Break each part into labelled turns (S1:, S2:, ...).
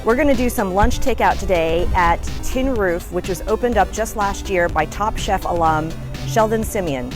S1: We're going to do some lunch takeout today at Tin Roof, which was opened up just last year by Top Chef alum Sheldon Simeon.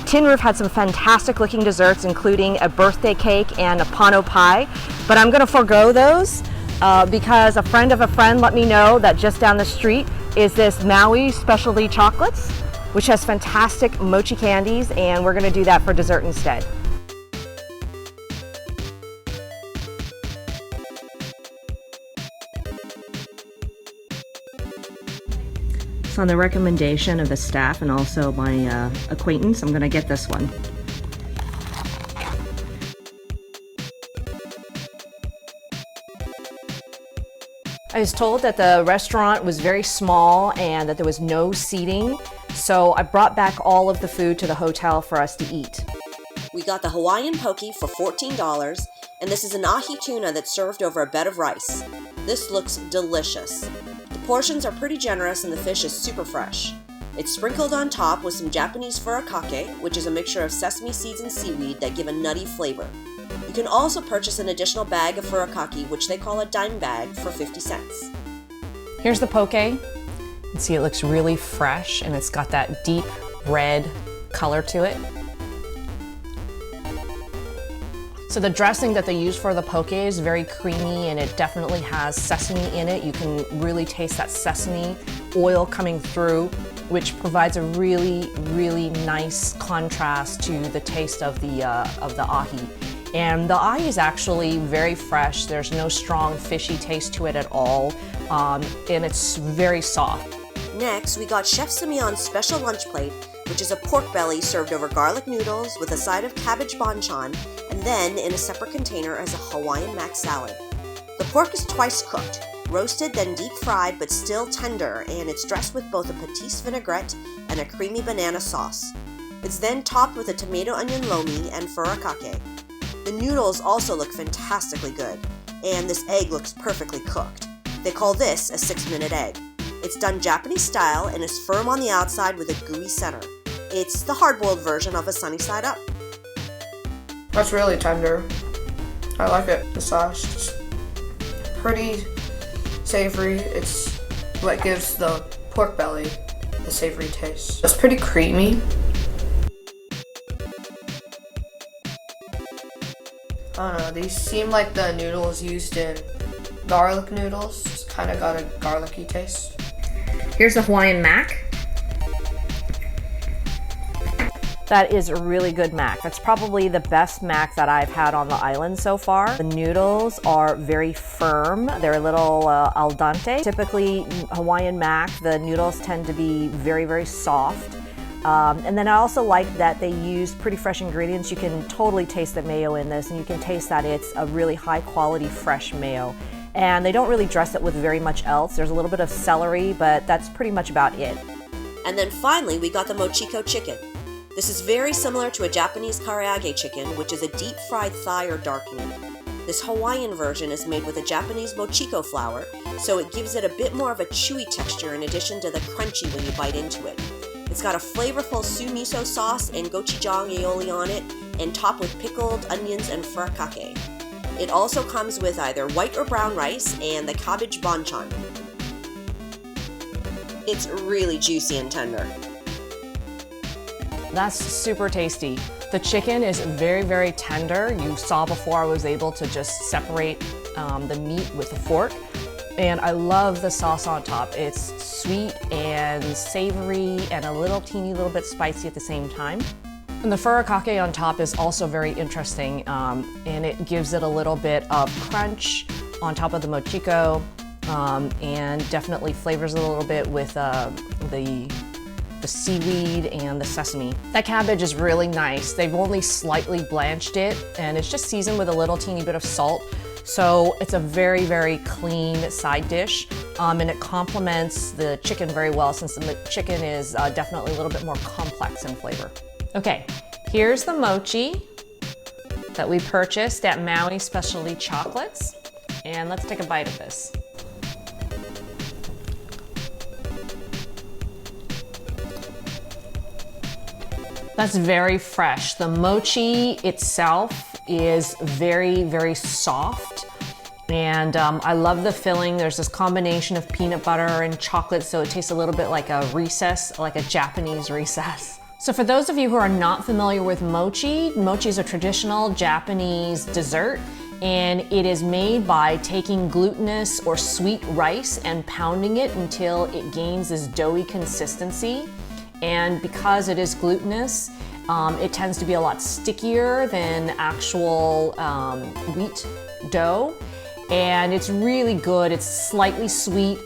S1: Tin Roof had some fantastic looking desserts, including a birthday cake and a pano pie, but I'm going to forego those because a friend of a friend let me know that just down the street is this Maui Specialty Chocolates, which has fantastic mochi candies, and we're going to do that for dessert instead. So on the recommendation of the staff and also my acquaintance, I'm gonna get this one. I was told that the restaurant was very small and that there was no seating, so I brought back all of the food to the hotel for us to eat.
S2: We got the Hawaiian poke for $14, and this is an ahi tuna that's served over a bed of rice. This looks delicious. The portions are pretty generous and the fish is super fresh. It's sprinkled on top with some Japanese furikake, which is a mixture of sesame seeds and seaweed that give a nutty flavor. You can also purchase an additional bag of furikake, which they call a dime bag, for 50 cents.
S3: Here's the poke. You can see it looks really fresh and it's got that deep red color to it. So the dressing that they use for the poke is very creamy and it definitely has sesame in it. You can really taste that sesame oil coming through, which provides a really, really nice contrast to the taste of the ahi. And the ahi is actually very fresh. There's no strong fishy taste to it at all, and it's very soft.
S2: Next, we got Chef Simeon's special lunch plate, which is a pork belly served over garlic noodles with a side of cabbage banchan, and then in a separate container as a Hawaiian mac salad. The pork is twice cooked, roasted then deep fried but still tender, and it's dressed with both a patis vinaigrette and a creamy banana sauce. It's then topped with a tomato onion lomi and furikake. The noodles also look fantastically good, and this egg looks perfectly cooked. They call this a 6-minute egg. It's done Japanese style and is firm on the outside with a gooey center. It's the hard-boiled version of a sunny side up.
S4: That's really tender. I like it. The sauce is pretty savory. It's what gives the pork belly the savory taste. It's pretty creamy. I don't know, these seem like the noodles used in garlic noodles. It's kind of got a garlicky taste.
S1: Here's the Hawaiian mac. That is a really good mac. That's probably the best mac that I've had on the island so far. The noodles are very firm. They're a little al dente. Typically, Hawaiian mac, the noodles tend to be very, very soft. And then I also like that they use pretty fresh ingredients. You can totally taste the mayo in this, and you can taste that it's a really high quality fresh mayo. And they don't really dress it with very much else. There's a little bit of celery, but that's pretty much about it.
S2: And then finally, we got the Mochico chicken. This is very similar to a Japanese karaage chicken, which is a deep fried thigh or dark meat. This Hawaiian version is made with a Japanese Mochico flour, so it gives it a bit more of a chewy texture in addition to the crunchy when you bite into it. It's got a flavorful su miso sauce and gochujang aioli on it, and topped with pickled onions and furikake. It also comes with either white or brown rice and the cabbage banchan. It's really juicy and tender.
S3: That's super tasty. The chicken is very, very tender. You saw before I was able to just separate the meat with a fork. And I love the sauce on top. It's sweet and savory and a little teeny little bit spicy at the same time. And the furikake on top is also very interesting, and it gives it a little bit of crunch on top of the mochico, and definitely flavors it a little bit with the the seaweed and the sesame. That cabbage is really nice. They've only slightly blanched it, and it's just seasoned with a little teeny bit of salt. So it's a very, very clean side dish, and it complements the chicken very well, since the chicken is definitely a little bit more complex in flavor. Okay, here's the mochi that we purchased at Maui Specialty Chocolates, and let's take a bite of this. That's very fresh. The mochi itself is very, very soft. And I love the filling. There's this combination of peanut butter and chocolate, so it tastes a little bit like a recess, like a Japanese recess. So for those of you who are not familiar with mochi, mochi is a traditional Japanese dessert, and it is made by taking glutinous or sweet rice and pounding it until it gains this doughy consistency. And because it is glutinous, it tends to be a lot stickier than actual wheat dough. And it's really good. It's slightly sweet.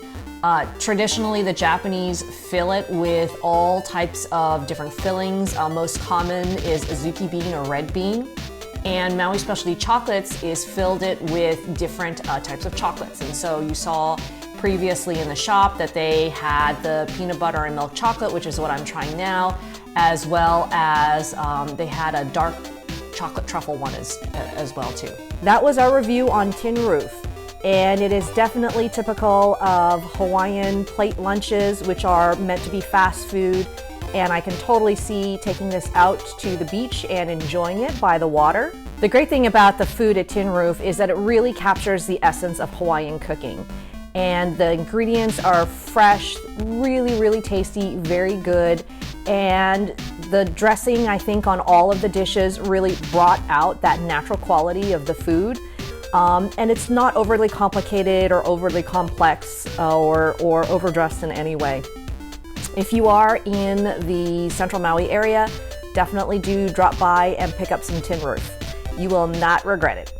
S3: Traditionally, the Japanese fill it with all types of different fillings. Most common is azuki bean or red bean. And Maui Specialty Chocolates is filled it with different types of chocolates. And so you saw previously in the shop that they had the peanut butter and milk chocolate, which is what I'm trying now, as well as they had a dark chocolate truffle one as well too.
S1: That was our review on Tin Roof, and it is definitely typical of Hawaiian plate lunches, which are meant to be fast food, and I can totally see taking this out to the beach and enjoying it by the water. The great thing about the food at Tin Roof is that it really captures the essence of Hawaiian cooking. And the ingredients are fresh, really, really tasty, very good. And the dressing, I think, on all of the dishes really brought out that natural quality of the food. And it's not overly complicated or overly complex or overdressed in any way. If you are in the Central Maui area, definitely do drop by and pick up some Tin Roof. You will not regret it.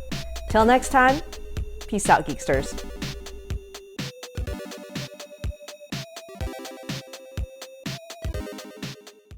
S1: Till next time, peace out, Geeksters.